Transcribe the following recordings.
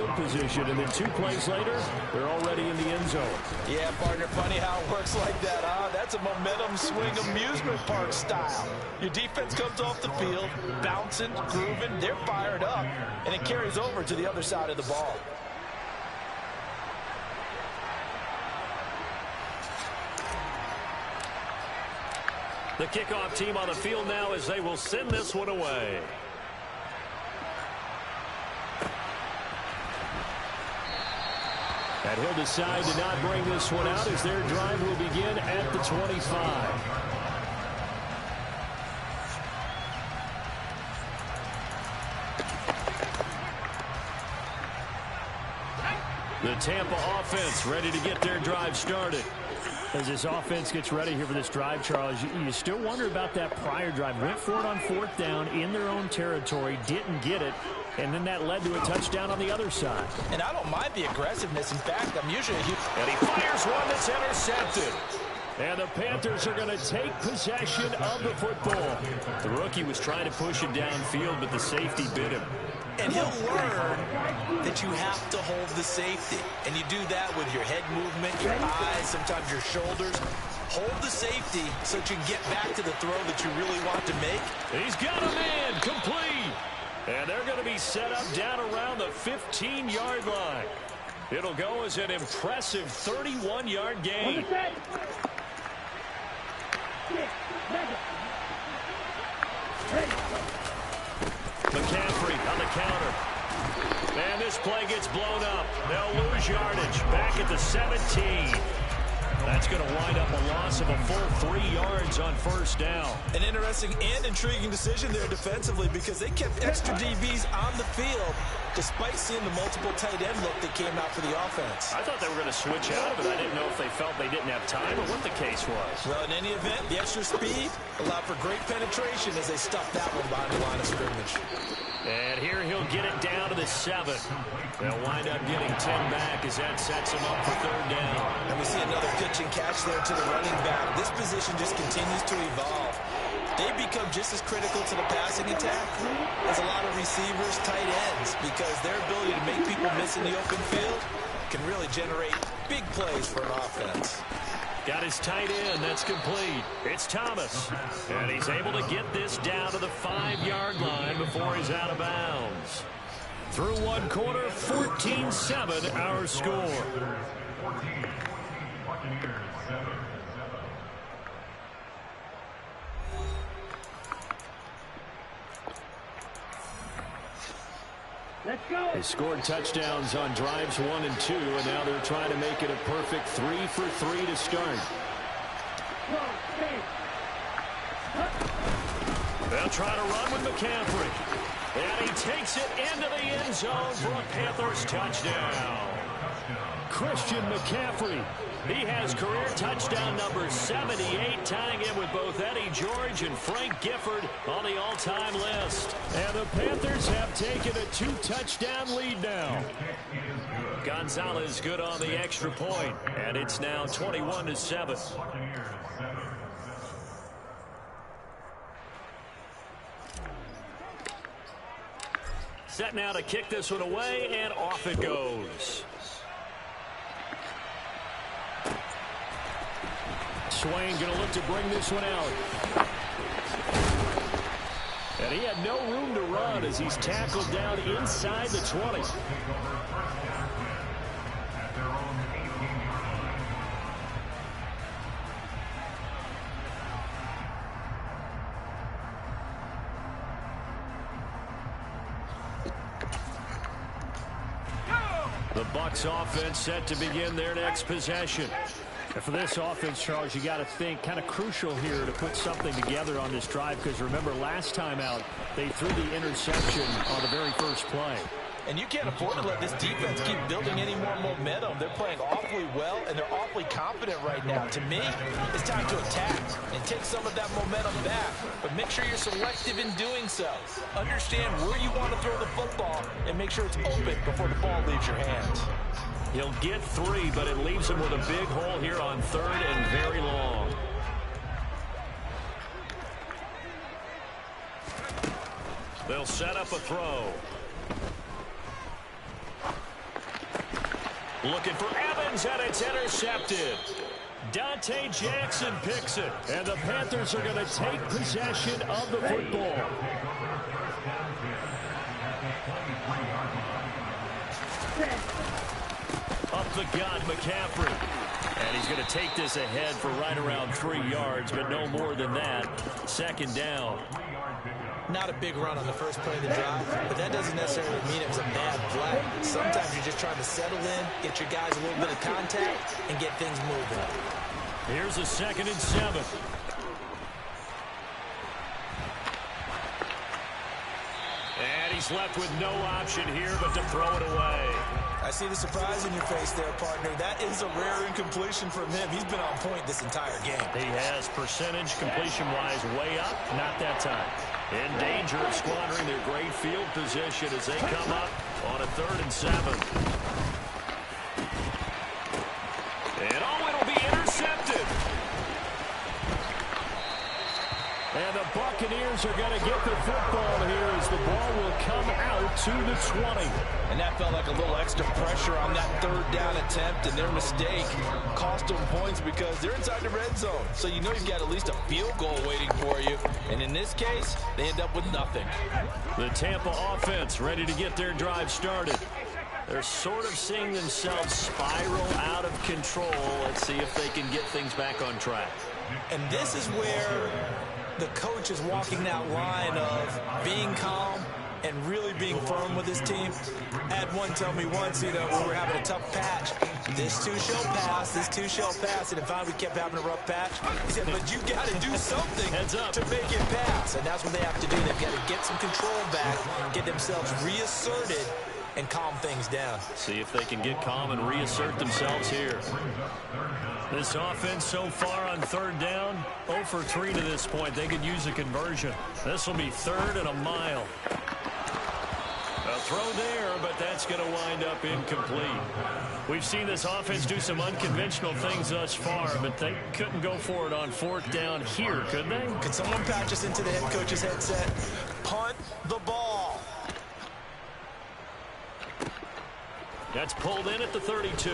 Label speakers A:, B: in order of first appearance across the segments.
A: field position, and then 2 plays later, they're already in the end zone.
B: Yeah, partner, funny how it works like that, huh? That's a momentum swing amusement park style. Your defense comes off the field, bouncing, grooving, they're fired up, and it carries over to the other side of the ball.
A: The kickoff team on the field now as they will send this one away. And he'll decide to not bring this one out as their drive will begin at the 25. The Tampa offense ready to get their drive started. As this offense gets ready here for this drive, Charles, you still wonder about that prior drive. Went for it on 4th down in their own territory, didn't get it, and then that led to a touchdown on the other side.
B: And I don't mind the aggressiveness. In fact, I'm usually...
A: And he fires one that's intercepted. And the Panthers are going to take possession of the football. The rookie was trying to push it downfield, but the safety bit him.
B: And he'll learn that you have to hold the safety. And you do that with your head movement, your eyes, sometimes your shoulders. Hold the safety so that you can get back to the throw that you really want to make.
A: He's got him in, complete. And they're going to be set up down around the 15-yard line. It'll go as an impressive 31-yard gain. McCaffrey on the counter. And this play gets blown up. They'll lose yardage back at the 17. That's going to wind up a loss of a full 3 yards on 1st down.
B: An interesting and intriguing decision there defensively because they kept extra DBs on the field despite seeing the multiple tight end look that came out for the offense.
A: I thought they were going to switch out of it. I didn't know if they felt they didn't have time or what the case was.
B: Well, in any event, the extra speed allowed for great penetration as they stuffed that one behind the line of scrimmage.
A: And here he'll get it down to the 7. They'll wind up getting 10 back as that sets him up for 3rd down.
B: And we see another pitch and catch there to the running back. This position just continues to evolve. They become just as critical to the passing attack as a lot of receivers, tight ends, because their ability to make people miss in the open field can really generate big plays for an offense.
A: Got his tight end. That's complete. It's Thomas. And he's able to get this down to the 5-yard line before he's out of bounds. Through 1 quarter, 14-7 our score.
C: Let's go.
A: They scored touchdowns on drives 1 and 2, and now they're trying to make it a perfect 3 for 3 to start. They'll try to run with McCaffrey. And he takes it into the end zone for a Panthers touchdown. Christian McCaffrey. He has career touchdown number 78, tying him with both Eddie George and Frank Gifford on the all-time list. And the Panthers have taken a 2-touchdown lead now. Gonzalez good on the extra point, and it's now 21-7. Set now to kick this one away, and off it goes. Swain going to look to bring this one out. And he had no room to run as he's tackled down inside the 20. The Bucs offense set to begin their next possession. And for this offense, Charles, you got to think kind of crucial here to put something together on this drive, because remember last time out they threw the interception on the very first play.
B: And you can't afford to let this defense keep building any more momentum. They're playing awfully well, and they're awfully confident right now. To me, it's time to attack and take some of that momentum back. But make sure you're selective in doing so. Understand where you want to throw the football and make sure it's open before the ball leaves your hands.
A: He'll get 3, but it leaves him with a big hole here on 3rd and very long. They'll set up a throw. Looking for Evans, and it's intercepted. Dante Jackson picks it, and the Panthers are going to take possession of the football. Up the gut, McCaffrey. And he's going to take this ahead for right around 3 yards, but no more than that. Second down.
B: Not a big run on the first play of the drive, but that doesn't necessarily mean it was a bad play. Sometimes you're just trying to settle in, get your guys a little bit of contact, and get things moving.
A: Here's a 2nd and 7. And he's left with no option here but to throw it away.
B: I see the surprise in your face there, partner. That is a rare incompletion from him. He's been on point this entire game.
A: He has percentage completion-wise way up. Not that time. In danger of squandering their great field position as they come up on a 3rd and 7. And it'll be intercepted. And the Buccaneers are going to get the football here as the ball will come out to the 20.
B: And that felt like a little extra pressure on that 3rd down attempt, and their mistake cost them points because they're inside the red zone. So you know you've got at least a field goal waiting for you. And in this case, they end up with nothing.
A: The Tampa offense ready to get their drive started. They're sort of seeing themselves spiral out of control. Let's see if they can get things back on track.
B: And this is where the coach is walking that line of being calm and really being firm with his team. I had one tell me once, when we were having a tough patch, this too shall pass, this too shall pass, and finally we kept having a rough patch. He said, but you got to do something to make it pass, and that's what they have to do. They've got to get some control back, get themselves reasserted, and calm things down.
A: See if they can get calm and reassert themselves here. This offense so far on 3rd down, 0 for 3 to this point. They could use a conversion. This will be 3rd and a mile. A throw there, but that's going to wind up incomplete. We've seen this offense do some unconventional things thus far, but they couldn't go for it on 4th down here, could they?
B: Could someone patch us into the head coach's headset? Punt the ball.
A: That's pulled in at the 32.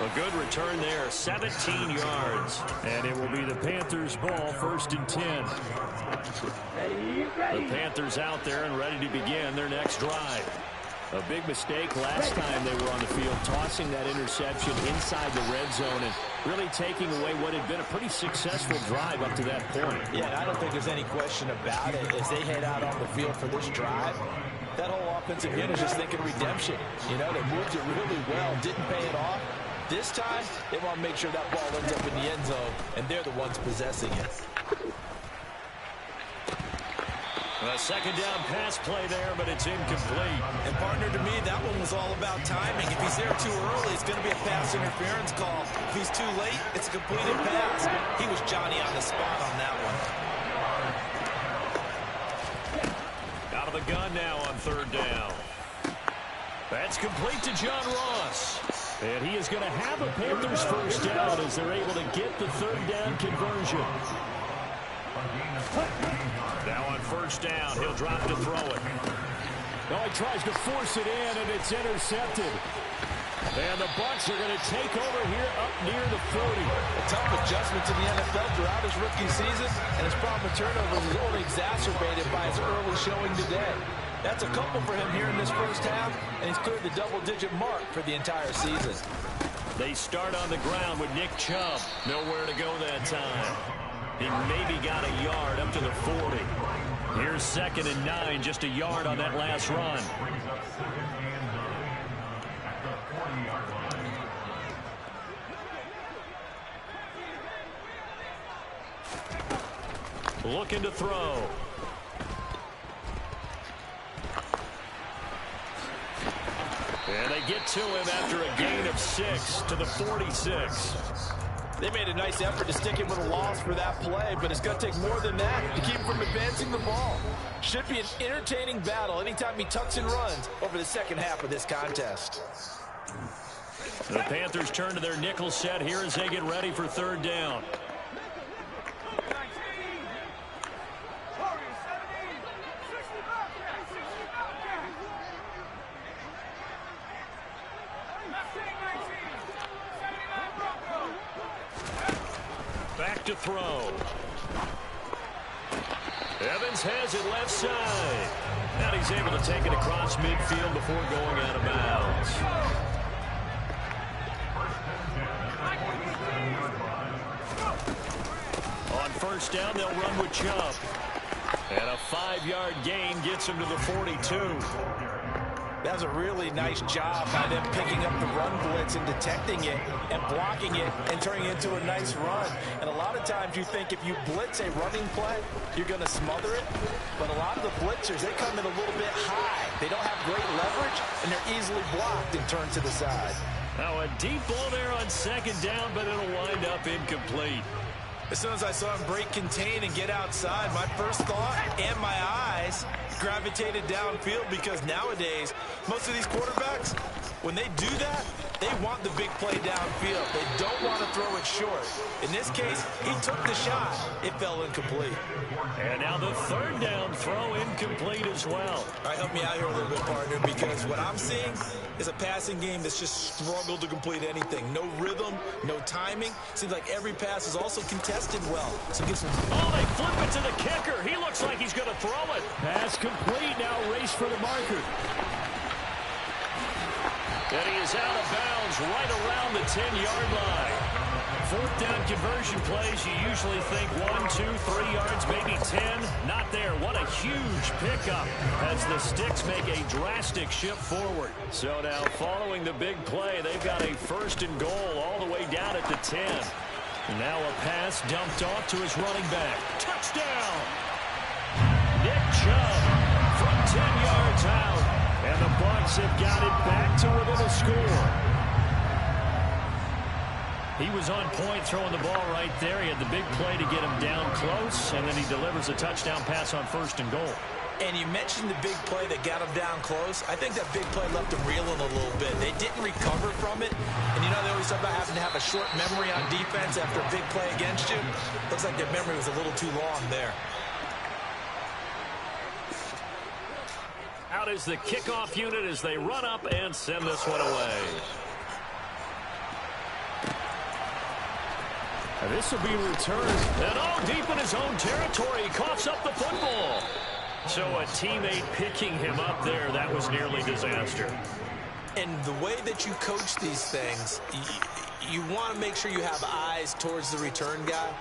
A: A good return there, 17 yards. And it will be the Panthers' ball, 1st and 10. The Panthers out there and ready to begin their next drive. A big mistake last time they were on the field, tossing that interception inside the red zone and really taking away what had been a pretty successful drive up to that point.
B: Yeah, I don't think there's any question about it. As they head out on the field for this drive, that whole offensive unit is just thinking redemption. They moved it really well, didn't pay it off. This time, they want to make sure that ball ends up in the end zone, and they're the ones possessing it.
A: A 2nd down pass play there, but it's incomplete.
B: And partner, to me, that one was all about timing. If he's there too early, it's going to be a pass interference call. If he's too late, it's a completed pass. He was Johnny on the spot on that one.
A: Out of the gun now on 3rd down. That's complete to John Ross. And he is going to have a Panthers 1st down as they're able to get the 3rd down conversion. Now on 1st down, he'll drop to throw it. Oh, he tries to force it in, and it's intercepted. And the Bucs are going to take over here up near the 40.
B: A tough adjustment to the NFL throughout his rookie season, and his problem with turnovers is only exacerbated by his early showing today. That's a couple for him here in this 1st half, and he's cleared the double-digit mark for the entire season.
A: They start on the ground with Nick Chubb. Nowhere to go that time. He maybe got a yard up to the 40. Here's 2nd and 9, just a yard on that last run. Looking to throw. And they get to him after a gain of 6 to the 46.
B: They made a nice effort to stick him with a loss for that play, but it's going to take more than that to keep him from advancing the ball. Should be an entertaining battle anytime he tucks and runs over the 2nd half of this contest.
A: The Panthers turn to their nickel set here as they get ready for 3rd down. back to throw. Evans has it left side. And he's able to take it across midfield before going out of bounds. On first down, they'll run with Chubb. And a 5-yard gain gets him to the 42.
B: That was a really nice job by them picking up the run blitz and detecting it and blocking it and turning it into a nice run. And a lot of times you think if you blitz a running play, you're going to smother it. But a lot of the blitzers, they come in a little bit high. They don't have great leverage, and they're easily blocked and turned to the side.
A: Now a deep ball there on second down, but it'll wind up incomplete.
B: As soon as I saw him break contain and get outside, my first thought and my eyes gravitated downfield, because nowadays, most of these quarterbacks, when they do that, they want the big play downfield. They don't want to throw it short. In this case, he took the shot. It fell incomplete.
A: And now the third down throw incomplete as well.
B: All right, help me out here a little bit, partner, because what I'm seeing is a passing game that's just struggled to complete anything. No rhythm, no timing. Seems like every pass is also contested well. So get some...
A: Oh, they flip it to the kicker. He looks like he's going to throw it.
D: Pass complete. Now race for the marker.
A: And he is out of bounds right around the 10-yard line. Fourth down conversion plays, you usually think 1, 2, 3 yards, maybe 10. Not there. What a huge pickup as the Sticks make a drastic shift forward. So now following the big play, they've got a first and goal all the way down at the 10. Now a pass dumped off to his running back. Touchdown! Nick Chubb from 10 yards out. And the Bucs have got it back to within a score. He was on point throwing the ball right there. He had the big play to get him down close, and then he delivers a touchdown pass on first and goal.
B: And you mentioned the big play that got him down close. I think that big play left him reeling a little bit. They didn't recover from it. And you know, they always talk about having to have a short memory on defense after a big play against you. Looks like their memory was a little too long there.
A: Out is the kickoff unit as they run up and send this one away. And this will be returned. And oh, deep in his own territory, he coughs up the football. So a teammate picking him up there, that was nearly disaster.
B: And the way that you coach these things, you want to make sure you have eyes towards the return guy,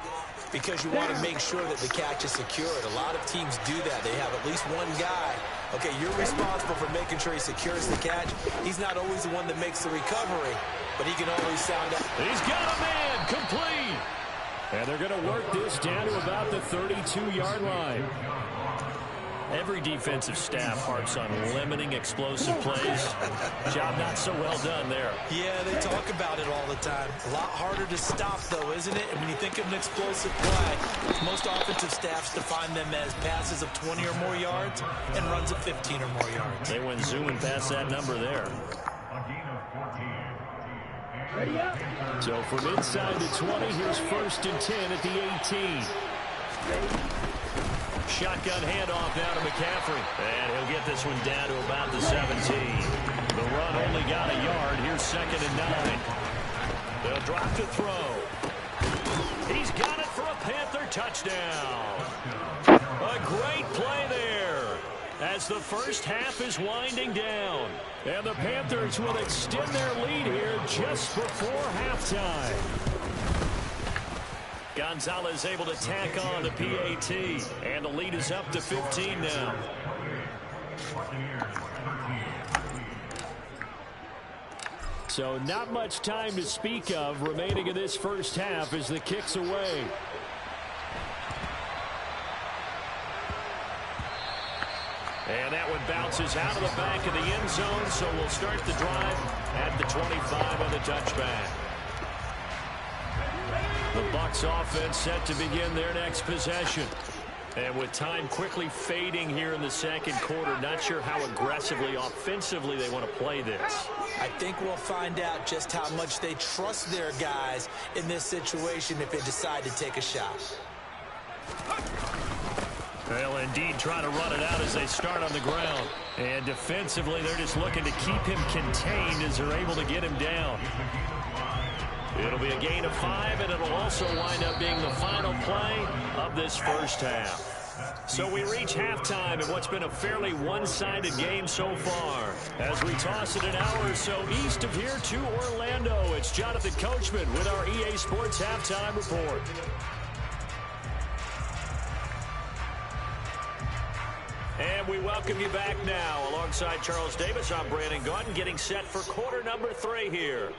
B: because you want to make sure that the catch is secured. A lot of teams do that. They have at least one guy. Okay, you're responsible for making sure he secures the catch. He's not always the one that makes the recovery, but he can always sound out.
A: He's got a man, complete. And they're going to work this down to about the 32-yard line. Every defensive staff harps on limiting explosive plays. Job not so well done there.
B: Yeah, they talk about it all the time. A lot harder to stop, though, isn't it? And when you think of an explosive play, most offensive staffs define them as passes of 20 or more yards and runs of 15 or more yards.
A: They went zooming past that number there. So from inside the 20, here's first and 10 at the 18. Shotgun handoff now to McCaffrey. And he'll get this one down to about the 17. The run only got a yard. Here's second and 9. They'll drop to throw. He's got it for a Panther touchdown. A great play there as the first half is winding down. And the Panthers will extend their lead here just before halftime. Gonzalez able to tack on the PAT, and the lead is up to 15 now. So not much time to speak of remaining in this first half as the kick's away. And that one bounces out of the back of the end zone, so we'll start the drive at the 25 on the touchback. The Bucs offense set to begin their next possession. And with time quickly fading here in the second quarter, not sure how aggressively, offensively they want to play this.
B: I think we'll find out just how much they trust their guys in this situation if they decide to take a shot.
A: They'll indeed try to run it out as they start on the ground. And defensively, they're just looking to keep him contained as they're able to get him down. It'll be a gain of 5, and it'll also wind up being the final play of this first half. So we reach halftime in what's been a fairly one-sided game so far. As we toss it an hour or so east of here to Orlando, it's Jonathan Coachman with our EA Sports Halftime Report. And we welcome you back now. Alongside Charles Davis, I'm Brandon Gaudin, getting set for quarter number 3 here.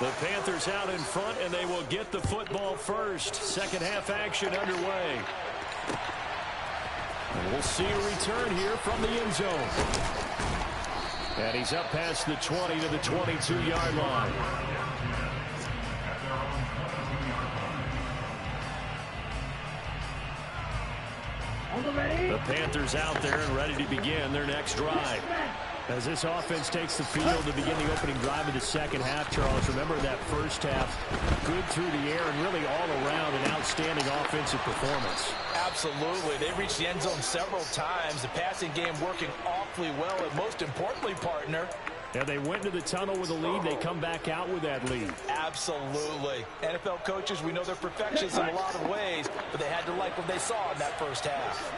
A: The Panthers out in front, and they will get the football first. Second half action underway. And we'll see a return here from the end zone. And he's up past the 20 to the 22-yard line. The Panthers out there and ready to begin their next drive. As this offense takes the field to begin the opening drive of the second half, Charles, remember that first half, good through the air and really all around an outstanding offensive performance.
B: Absolutely. They reached the end zone several times. The passing game working awfully well, and most importantly, partner,
A: yeah, they went to the tunnel with a lead. They come back out with that lead.
B: Absolutely. NFL coaches, we know they're perfectionists in a lot of ways, but they had to like what they saw in that first half.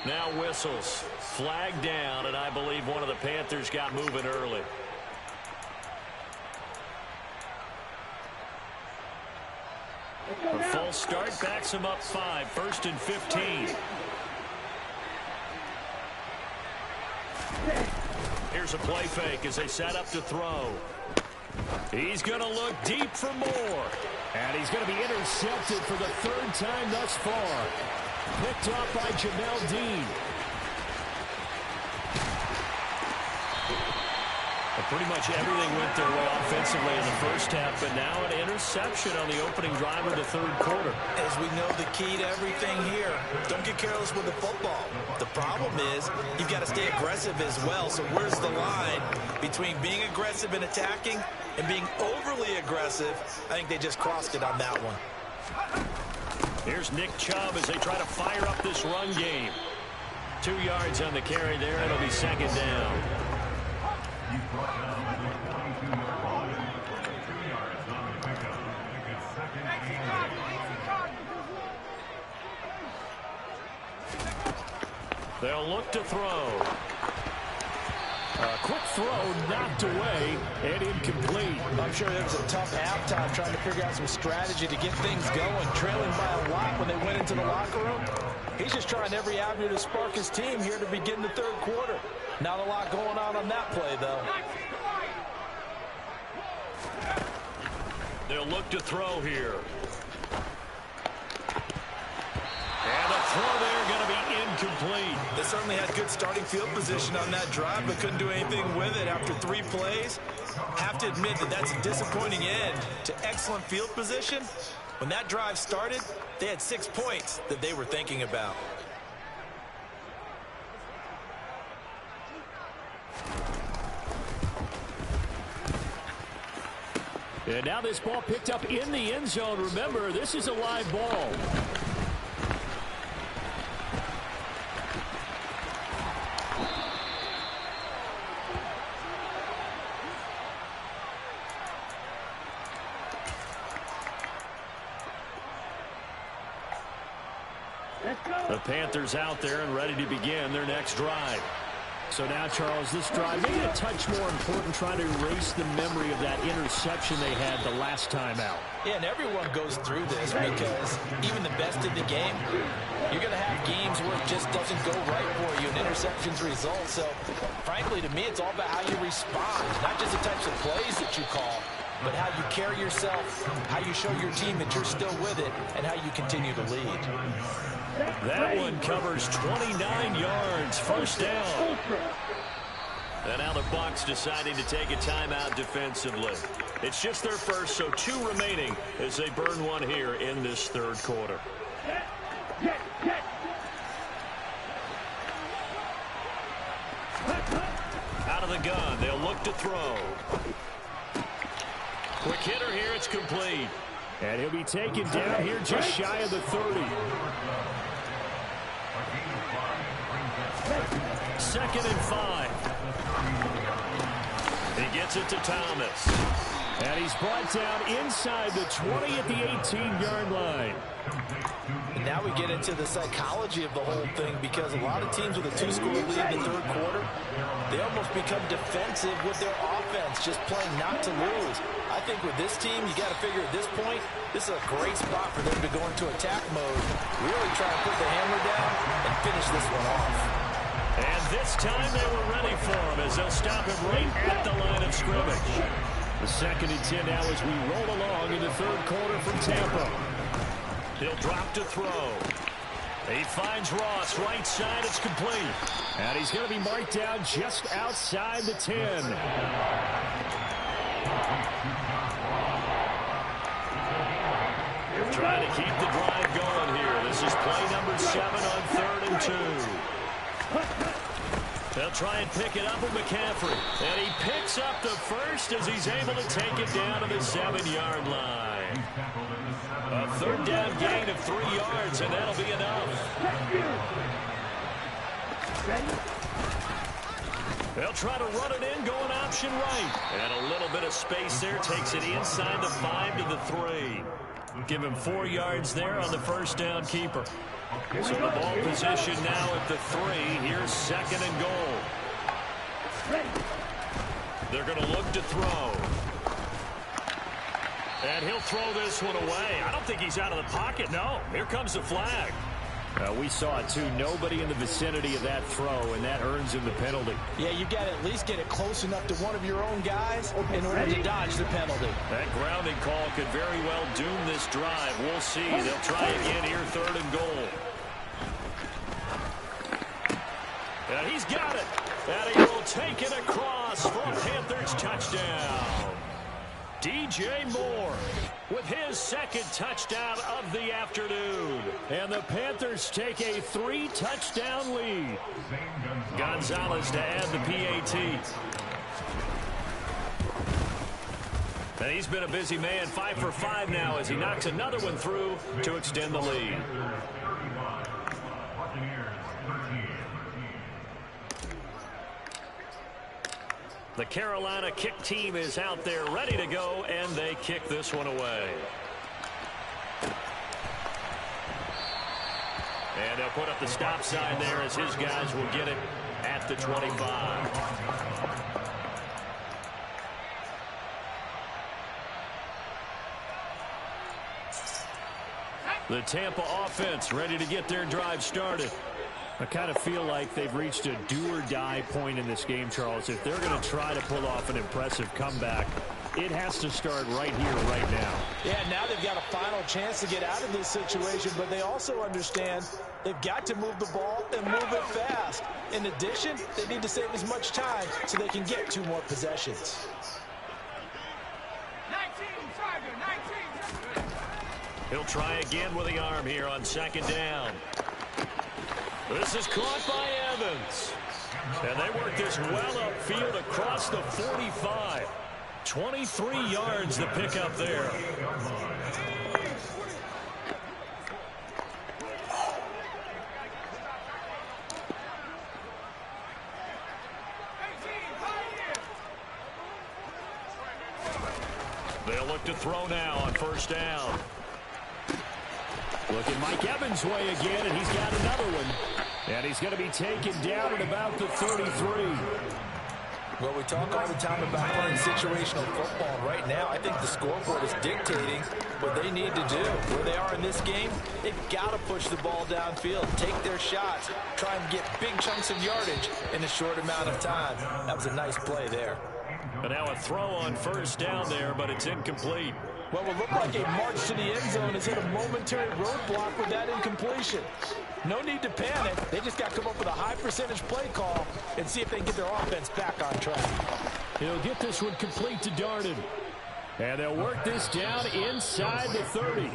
A: Now whistles. Flag down, and I believe one of the Panthers got moving early. A false start backs him up 5. First and 15. Here's a play fake as they set up to throw. He's going to look deep for more. And he's going to be intercepted for the 3rd time thus far. Picked off by Jamel Dean. And pretty much everything went their way offensively in the first half, but now an interception on the opening drive of the 3rd quarter.
B: As we know, the key to everything here, don't get careless with the football. The problem is you've got to stay aggressive as well. So where's the line between being aggressive and attacking and being overly aggressive? I think they just crossed it on that one.
A: Here's Nick Chubb as they try to fire up this run game. 2 yards on the carry there. It'll be 2nd down. They'll look to throw. A quick throw knocked away and incomplete.
B: I'm sure it was a tough halftime trying to figure out some strategy to get things going, trailing by a lot when they went into the locker room. He's just trying every avenue to spark his team here to begin the 3rd quarter. Not a lot going on that play, though.
A: They'll look to throw here. And the throw there going to be incomplete.
B: They certainly had good starting field position on that drive, but couldn't do anything with it after 3 plays. Have to admit that that's a disappointing end to excellent field position. When that drive started, they had 6 points that they were thinking about.
A: And now this ball picked up in the end zone. Remember, this is a live ball. The Panthers out there and ready to begin their next drive. So now, Charles, this drive maybe a touch more important, trying to erase the memory of that interception they had the last time out.
B: Yeah, and everyone goes through this because even the best in the game, you're going to have games where it just doesn't go right for you and interceptions result. So, frankly, to me, it's all about how you respond, not just the types of plays that you call, but how you carry yourself, how you show your team that you're still with it, and how you continue to lead.
A: That one covers 29 yards, 1st down. And now the Bucs deciding to take a timeout defensively. It's just their first, so 2 remaining as they burn one here in this 3rd quarter. Out of the gun, they'll look to throw. Quick hitter here. It's complete.
D: And he'll be taken down here just shy of the 30.
A: Second and 5. He gets it to Thomas.
D: And he's brought down inside the 20 at the 18-yard line.
B: And now we get into the psychology of the whole thing, because a lot of teams with a 2-score lead in the third quarter, they almost become defensive with their offense, just playing not to lose. I think with this team, you got to figure at this point, this is a great spot for them to go into attack mode, really try and put the hammer down and finish this one off.
A: And this time they were ready for him as they'll stop him right at the line of scrimmage.
D: The 2nd and 10 now as we roll along in the third quarter from Tampa.
A: He'll drop to throw. He finds Ross right side. It's complete.
D: And he's going to be marked down just outside the 10.
A: Trying to keep the drive going here. This is play number 7 on 3rd and 2. They'll try and pick it up with McCaffrey. And he picks up the first as he's able to take it down to the 7-yard line. A 3rd down gain of 3 yards, and that'll be enough. They'll try to run it in, going option right. And a little bit of space there, takes it inside the 5 to the 3. Give him 4 yards there on the first down keeper. So the ball position now at the 3. Here's 2nd and goal. They're going to look to throw. And he'll throw this one away. I don't think he's out of the pocket. No, here comes the flag.
D: We saw it, too. Nobody in the vicinity of that throw, and that earns him the penalty.
B: Yeah, you've got to at least get it close enough to one of your own guys in order to dodge the penalty.
A: That grounding call could very well doom this drive. We'll see. They'll try again here, 3rd and goal. And he's got it. And he will take it across for a Panthers touchdown. DJ Moore with his 2nd touchdown of the afternoon.
D: And the Panthers take a 3-touchdown lead.
A: Gonzalez to add the PAT. And he's been a busy man, 5 for 5 now as he knocks another one through to extend the lead. The Carolina kick team is out there ready to go, and they kick this one away. And they'll put up the stop sign there as his guys will get it at the 25. The Tampa offense ready to get their drive started.
D: I kind of feel like they've reached a do-or-die point in this game, Charles. If they're going to try to pull off an impressive comeback, it has to start right here, right now.
B: Yeah, now they've got a final chance to get out of this situation, but they also understand they've got to move the ball and move it fast. In addition, they need to save as much time so they can get 2 more possessions.
C: 19, Charger, 19.
A: He'll try again with the arm here on 2nd down. This is caught by Evans. And they work this well upfield across the 45. 23 yards to pick up there. They'll look to throw now on 1st down.
D: Looking Mike Evans' way again, and he's got another one. And he's going to be taken down at about the 33.
B: Well, we talk all the time about playing situational football. Right now, I think the scoreboard is dictating what they need to do. Where they are in this game, they've got to push the ball downfield, take their shots, try and get big chunks of yardage in a short amount of time. That was a nice play there.
A: But now a throw on 1st down there, but it's incomplete.
B: Well, it looked like a march to the end zone has hit a momentary roadblock with that incompletion. No need to panic. They just got to come up with a high percentage play call and see if they can get their offense back on track.
D: He'll get this one complete to Darden. And they'll work this down inside the 30.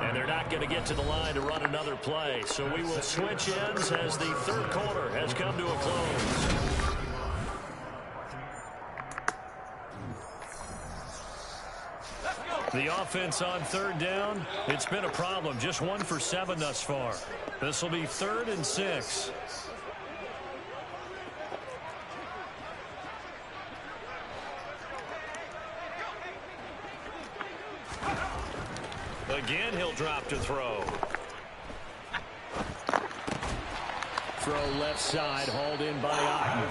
A: And they're not going to get to the line to run another play. So we will switch ends as the 3rd quarter has come to a close. The offense on third down, it's been a problem. Just 1 for 7 thus far. This will be 3rd and 6. Again, he'll drop to throw. Throw left side, hauled in by Otten.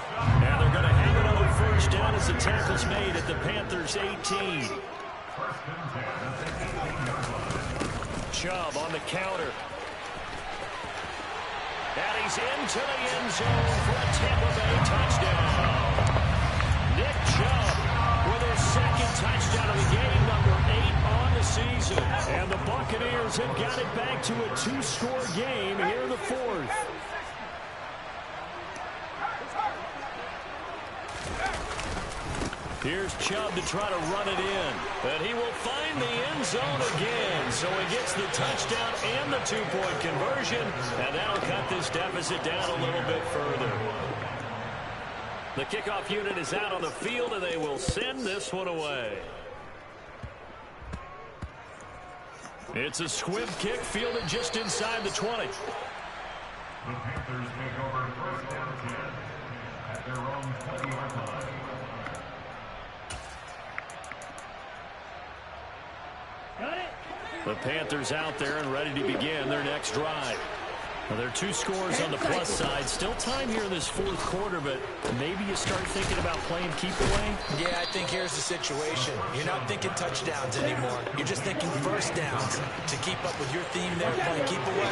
A: And they're going to have another first down as the tackle's made at the Panthers' 18. Chubb on the counter. And he's into the end zone for a Tampa Bay touchdown. Nick Chubb with his 2nd touchdown of the game, number 8 on the season. And the Buccaneers have got it back to a 2-score game here in the 4th. Here's Chubb to try to run it in. But he will find the end zone again. So he gets the touchdown and the 2-point conversion. And that'll cut this deficit down a little bit further. The kickoff unit is out on the field, and they will send this one away. It's a squib kick fielded just inside the 20.
E: The Panthers take over 1st and 10 at their own 20-yard line.
A: The Panthers out there and ready to begin their next drive. Now, there are 2 scores on the plus side. Still time here in this 4th quarter, but maybe you start thinking about playing keep away?
B: Yeah, I think here's the situation. You're not thinking touchdowns anymore. You're just thinking first downs. To keep up with your theme there, playing keep away,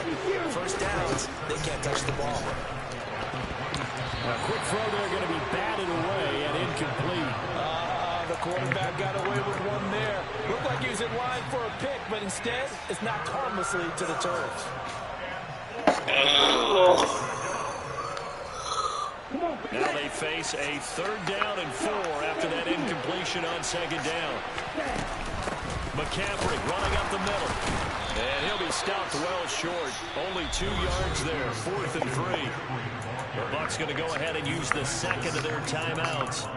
B: first downs, they can't touch the ball.
A: A quick throw there going to be batted away and incomplete.
B: The quarterback got away with one there. Looked like he was in line for a pick, but instead, it's knocked harmlessly to the turf.
A: Now they face a 3rd down and 4 after that incompletion on 2nd down. McCaffrey running up the middle. And he'll be stopped well short. Only 2 yards there, 4th and 3. The Bucs going to go ahead and use the 2nd of their timeouts.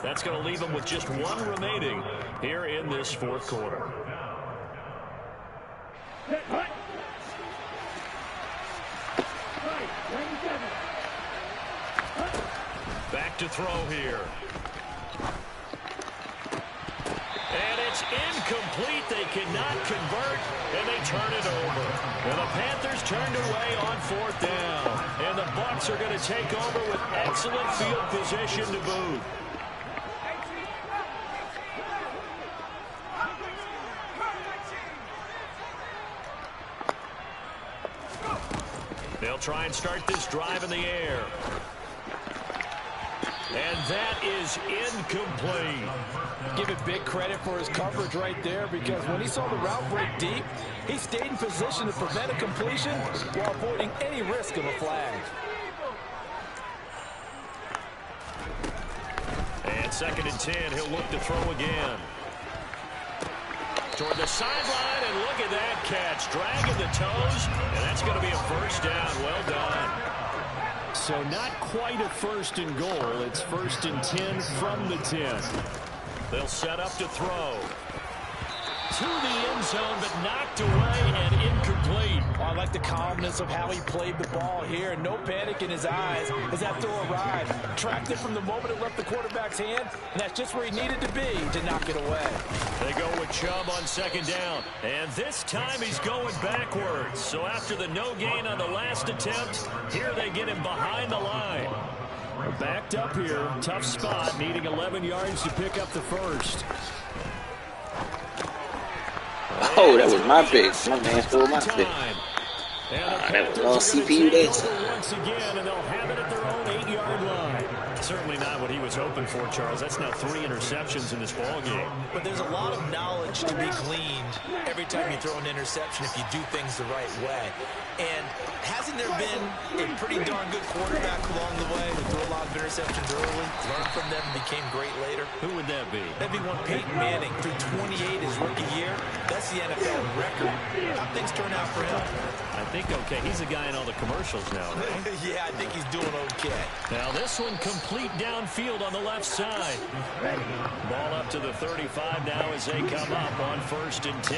A: That's going to leave them with just 1 remaining here in this 4th quarter. Back to throw here. And it's incomplete. They cannot convert, and they turn it over. And the Panthers turned away on 4th down. And the Bucs are going to take over with excellent field position to boot. They'll try and start this drive in the air. And that is incomplete.
B: Give it big credit for his coverage right there, because when he saw the route break deep, he stayed in position to prevent a completion while avoiding any risk of a flag.
A: And 2nd and 10, he'll look to throw again. Toward the sideline, and look at that catch. Dragging the toes, and that's going to be a first down. Well done. So not quite a 1st and goal. It's 1st and 10 from the 10. They'll set up to throw. To the end zone, but knocked away and incomplete.
B: Oh, I like the calmness of how he played the ball here. No panic in his eyes as that throw arrived. Tracked it from the moment it left the quarterback's hand, and that's just where he needed to be to knock it away.
A: They go with Chubb on 2nd down, and this time he's going backwards. So after the no gain on the last attempt, here they get him behind the line. We're backed up here, tough spot, needing 11 yards to pick up the first.
F: Oh, that was my pick. My man stole my pick. That was all CPU days.
A: Once again, and they'll have it at their own 8-yard line. Certainly not what he was hoping for, Charles. That's now 3 interceptions in this ball game.
B: But there's a lot of knowledge to be gleaned every time you throw an interception if you do things the right way. And hasn't there been a pretty darn good quarterback along the way who threw a lot of interceptions early, learned from them, and became great later?
A: Who would that be?
B: That'd be one Peyton Manning. Through 28 his rookie year. That's the NFL record. How things turn out for him?
A: I think okay. He's a guy in all the commercials now, right?
B: Yeah, I think he's doing okay.
A: Now this one complete downfield on the left side. Ball up to the 35 now as they come up on 1st and 10.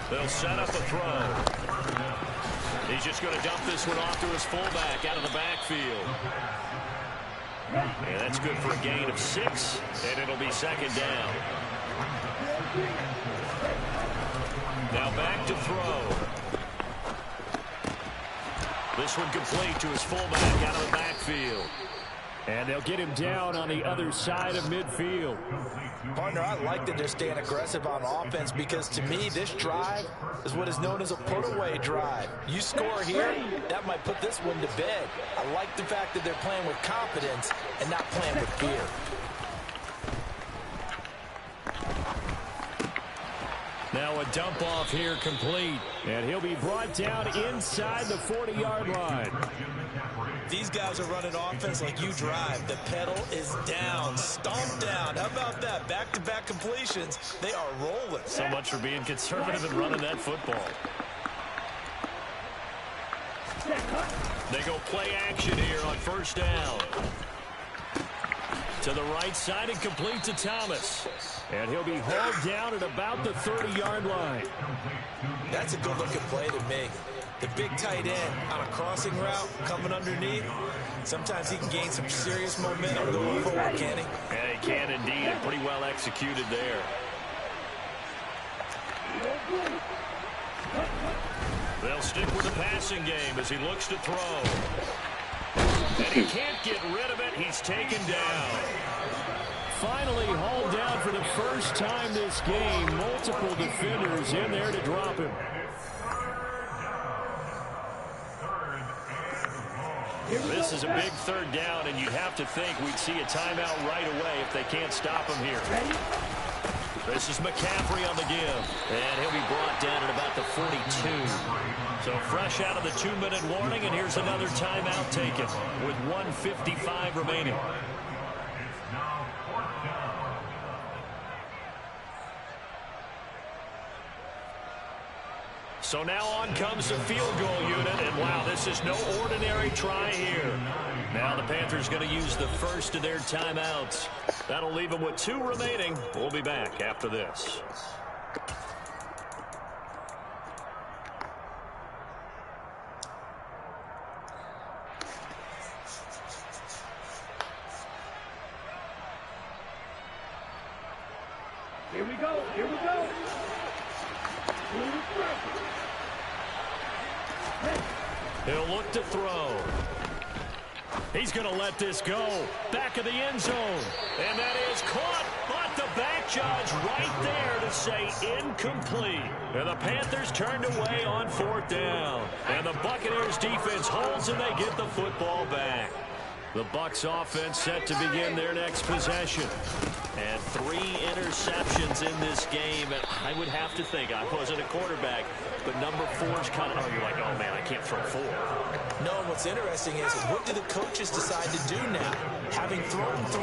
A: They'll set up a throw. He's just going to dump this one off to his fullback out of the backfield. And that's good for a gain of 6, and it'll be 2nd down. Now back to throw. This one complete to his fullback out of the backfield. And they'll get him down on the other side of midfield.
B: Partner, I like that they're staying aggressive on offense because to me, this drive is what is known as a put-away drive. You score here, that might put this one to bed. I like the fact that they're playing with confidence and not playing with fear.
A: Now a dump off here complete. And he'll be brought down inside the 40-yard line.
B: These guys are running offense like you drive. The pedal is down, stomped down. How about that? Back-to-back completions. They are rolling.
A: So much for being conservative and running that football. They go play action here on 1st down. To the right side and complete to Thomas. And he'll be hauled down at about the 30-yard line.
B: That's a good-looking play to me. The big tight end on a crossing route coming underneath. Sometimes he can gain some serious momentum going forward, can he?
A: Yeah, he can indeed, and pretty well executed there. They'll stick with the passing game as he looks to throw. And he can't get rid of it. He's taken down. Finally hauled down for the first time this game. Multiple defenders in there to drop him. This is a big 3rd down, and you'd have to think we'd see a timeout right away if they can't stop him here. This is McCaffrey on the give, and he'll be brought down at about the 42. So fresh out of the 2-minute warning, and here's another timeout taken with 1:55 remaining. So now on comes the field goal unit, and wow, this is no ordinary try here. Now the Panthers going to use the first of their timeouts. That'll leave them with 2 remaining. We'll be back after this.
C: Here we go. Here we go.
A: He'll look to throw. He's going to let this go. Back of the end zone. And that is caught. But the back judge right there to say incomplete. And the Panthers turned away on 4th down. And the Buccaneers defense holds and they get the football back. The Bucs offense set to begin their next possession. And 3 interceptions in this game. And I would have to think, I wasn't a quarterback, but number 4's kind of, you're like, oh man, I can't throw 4.
B: No, what's interesting is what do the coaches decide to do now? Having thrown 3,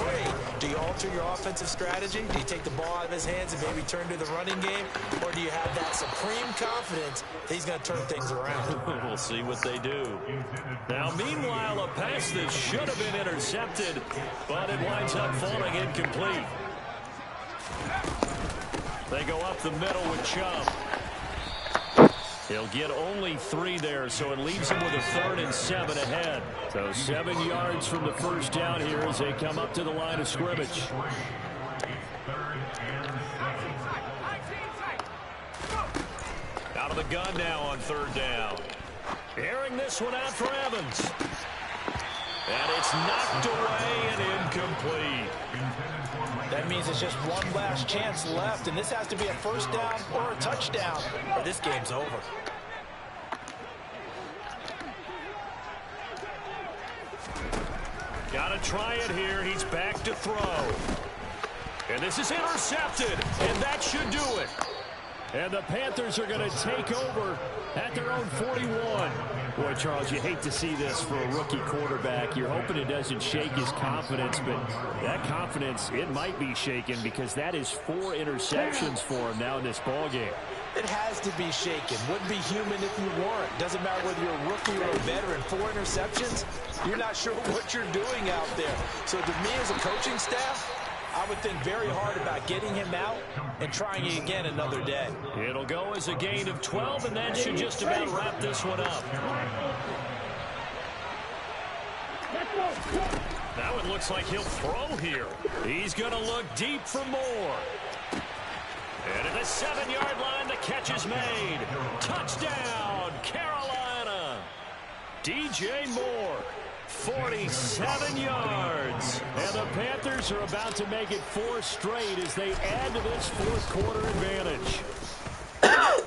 B: do you alter your offensive strategy? Do you take the ball out of his hands and maybe turn to the running game? Or do you have that supreme confidence that he's going to turn things around?
A: We'll see what they do. Now, meanwhile, a pass that should have been intercepted, but it winds up falling incomplete. They go up the middle with Chubb. He'll get only 3 there, so it leaves him with a 3rd and 7 ahead. So 7 yards from the first down here as they come up to the line of scrimmage. Out of the gun now on 3rd down. Airing this one out for Evans. And it's knocked away and incomplete.
B: That means it's just one last chance left, and this has to be a 1st down or a touchdown, or this game's over.
A: Got to try it here. He's back to throw. And this is intercepted, and that should do it. And the Panthers are going to take over at their own 41. Boy, Charles, you hate to see this for a rookie quarterback. You're hoping it doesn't shake his confidence, but that confidence, it might be shaken because that is 4 interceptions for him now in this ballgame.
B: It has to be shaken. Wouldn't be human if you weren't. Doesn't matter whether you're a rookie or a veteran. 4 interceptions, you're not sure what you're doing out there. So to me as a coaching staff, I would think very hard about getting him out and trying it again another day.
A: It'll go as a gain of 12, and that should just about wrap this one up. That one looks like he'll throw here. He's going to look deep for more. And at the 7-yard line, the catch is made. Touchdown, Carolina. DJ Moore, 47 yards. And the Panthers are about to make it 4 straight as they add to this fourth-quarter advantage.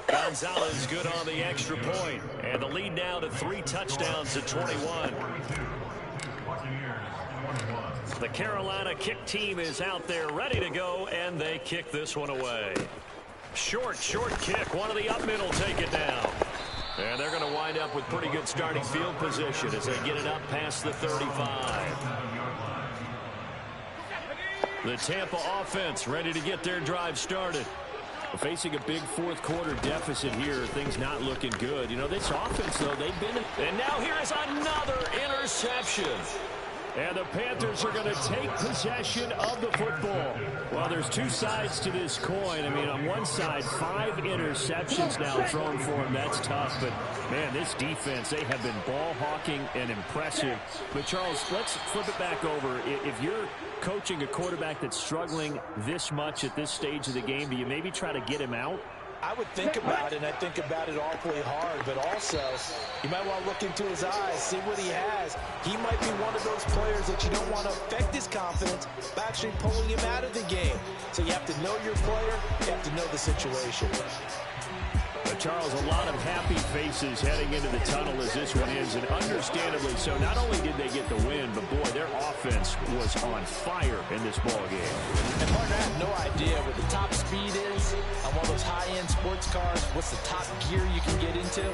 A: Gonzalez good on the extra point. And the lead now to 3 touchdowns at 21. The Carolina kick team is out there ready to go, and they kick this one away. Short kick. One of the up middle take it down. And they're going to wind up with pretty good starting field position as they get it up past the 35. The Tampa offense ready to get their drive started. Facing a big fourth-quarter deficit here, things not looking good. You know, this offense, though, they've been... And now here is another interception. And the Panthers are going to take possession of the football. Well, there's 2 sides to this coin. I mean, on one side, 5 interceptions now thrown for them. That's tough. But, man, this defense, they have been ball hawking and impressive. But, Charles, let's flip it back over. If you're coaching a quarterback that's struggling this much at this stage of the game, do you maybe try to get him out?
B: I would think about it, and I think about it awfully hard, but also you might want to look into his eyes, see what he has. He might be one of those players that you don't want to affect his confidence by actually pulling him out of the game. So you have to know your player, you have to know the situation.
D: Charles, a lot of happy faces heading into the tunnel as this one ends, and understandably so. Not only did they get the win, but, boy, their offense was on fire in this ball game.
B: And, partner, I have no idea what the top speed is on one of those high-end sports cars. What's the top gear you can get into?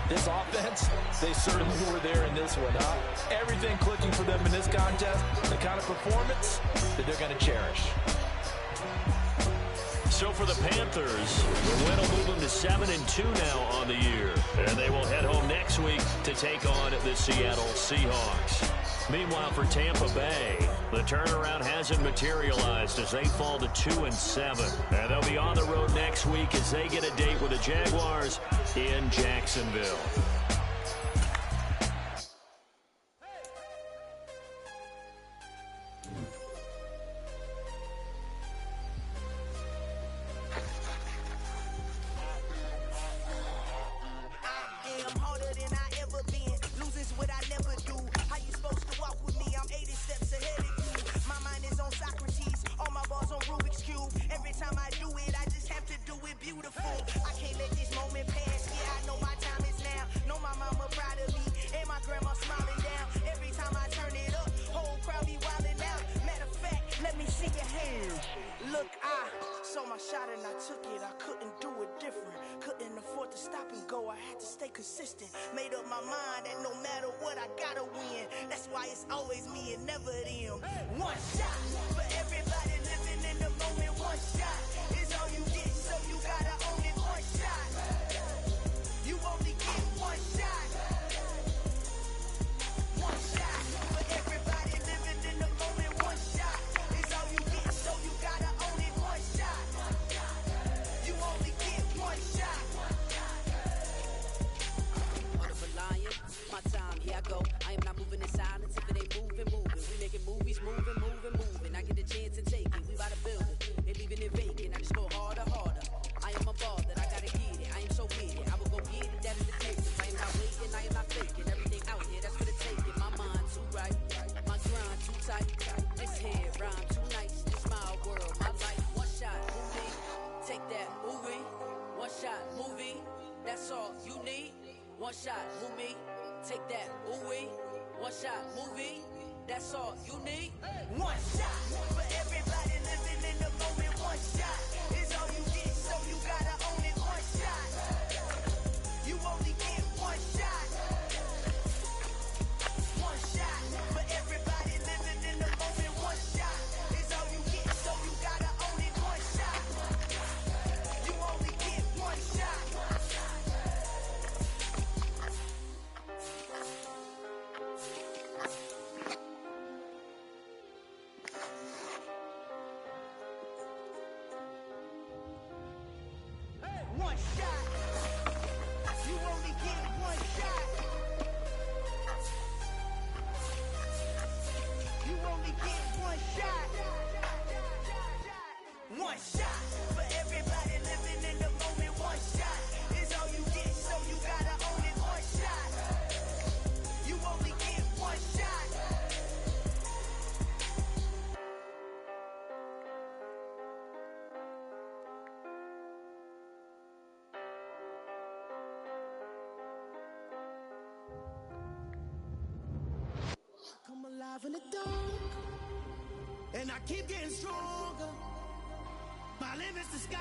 B: This offense, they certainly were there in this one, huh? Everything clicking for them in this contest, the kind of performance that they're going to cherish.
A: So for the Panthers, the win will move them to 7-2 now on the year. And they will head home next week to take on the Seattle Seahawks. Meanwhile, for Tampa Bay, the turnaround hasn't materialized as they fall to 2-7. And they'll be on the road next week as they get a date with the Jaguars in Jacksonville.
G: Consistent, made up my mind that no matter what I gotta win. That's why it's always me and never them. One shot for everybody living in the moment. One shot is all you get, so you gotta own it. One shot, you only get one shot. One shot for everybody living in the moment. One shot is all you get, so you gotta own it. One shot, you only get one shot.
H: My time, here I go. I am not moving in silence. If it ain't moving. We making movies, moving. I get the chance to take it. We about to build it. They leaving it vacant. I just go harder. I am a ball that I gotta get it. I am so with it. I will go get it. That is the distance. I am not waiting. I am not faking. Everything out here, that's for the taking. My mind too right. My grind too tight. This head rhyme too nice. This my world, my life. One shot, movie. Take that, movie. One shot, movie. That's all you need. One shot, movie. Take that, ooh-wee. One shot, movie. That's all you need.
G: One shot for everybody living in the moment. One shot is all you get, so you gotta own it. One shot, you only get one shot. One shot for everybody living in the moment. One shot is all you get, so you gotta own it. One shot, you only get one shot. alive in the dark, and I keep getting stronger. My limit's the sky.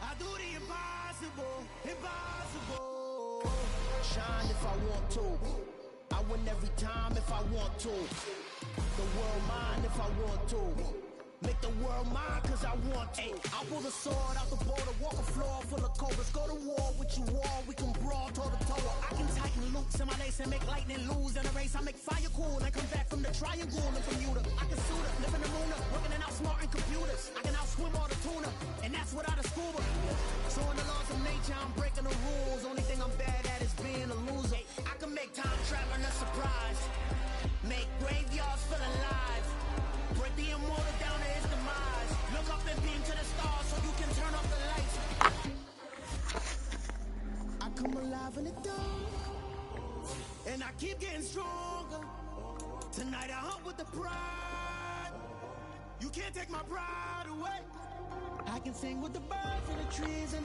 G: I do the impossible, impossible. Shine if I want to. I win every time if I want to. The world mine if I want to. Make the world mine cause I want to. I pull the sword out the border, walk a floor full of cobras. Go to war with you all, we can brawl toe to toe. I can tighten loops in my lace and make lightning lose in a race. I make fire cool and come back from the triangle and Bermuda. I can suit up, live in the moon up, working and outsmarting computers. I can outswim all the tuna, and that's without a scuba. So in the laws of nature, I'm breaking the rules. Only thing I'm bad at is being a loser. I can make time traveling a surprise, make graveyards feel alive, break the immortal down to his demise. Look up and beam to the stars so you can turn off the lights. I come alive in the dark, and I keep getting stronger. Tonight I hunt with the pride. You can't take my pride away. I can sing with the birds and the trees and the